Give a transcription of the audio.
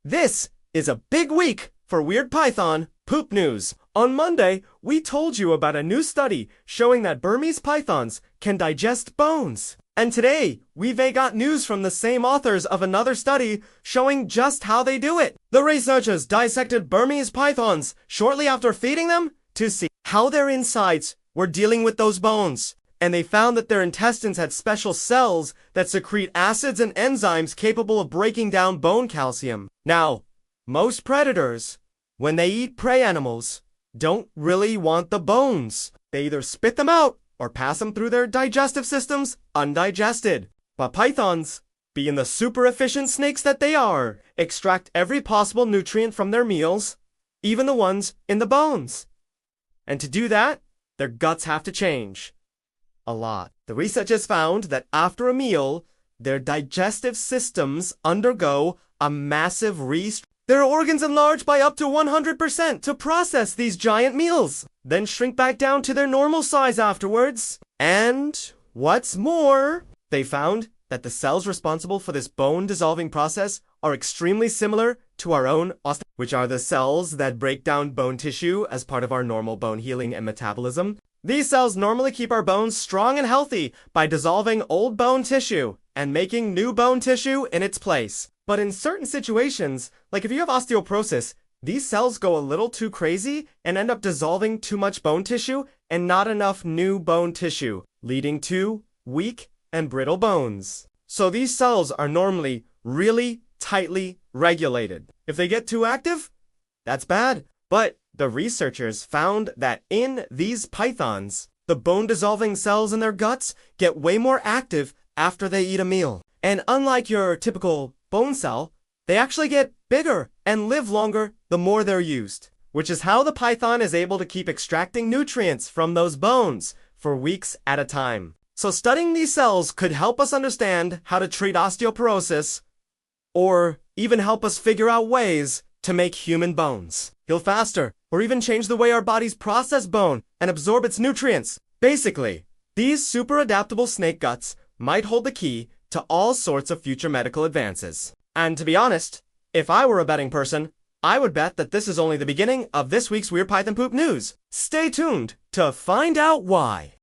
This is a big week for Weird Python poop news. On Monday, we told you about a new study showing that Burmese pythons can digest bones. And today, we've got news from the same authors of another study showing just how they do it. The researchers dissected Burmese pythons shortly after feeding them to see how their insides were dealing with those bones. And they found that their intestines had special cells that secrete acids and enzymes capable of breaking down bone calcium. Now, most predators, when they eat prey animals, don't really want the bones. They either spit them out or pass them through their digestive systems undigested. But pythons, being the super efficient snakes that they are, extract every possible nutrient from their meals, even the ones in the bones. And to do that, their guts have to change. A lot. The researchers found that after a meal, their digestive systems undergo a massive restructuring. Their organs enlarge by up to 100% to process these giant meals, then shrink back down to their normal size afterwards. And what's more, they found that the cells responsible for this bone-dissolving process are extremely similar to our own osteoclast, which are the cells that break down bone tissue as part of our normal bone healing and metabolism. These cells normally keep our bones strong and healthy by dissolving old bone tissue and making new bone tissue in its place. But in certain situations, like if you have osteoporosis, these cells go a little too crazy and end up dissolving too much bone tissue and not enough new bone tissue, leading to weak and brittle bones. So these cells are normally really tightly regulated. If they get too active, that's bad. But the researchers found that in these pythons, the bone-dissolving cells in their guts get way more active after they eat a meal. And unlike your typical bone cell, they actually get bigger and live longer the more they're used, which is how the python is able to keep extracting nutrients from those bones for weeks at a time. So studying these cells could help us understand how to treat osteoporosis, or even help us figure out ways to make human bones heal faster, or even change the way our bodies process bone and absorb its nutrients. Basically, these super adaptable snake guts might hold the key to all sorts of future medical advances. And to be honest, if I were a betting person, I would bet that this is only the beginning of this week's Weird Python Poop news. Stay tuned to find out why.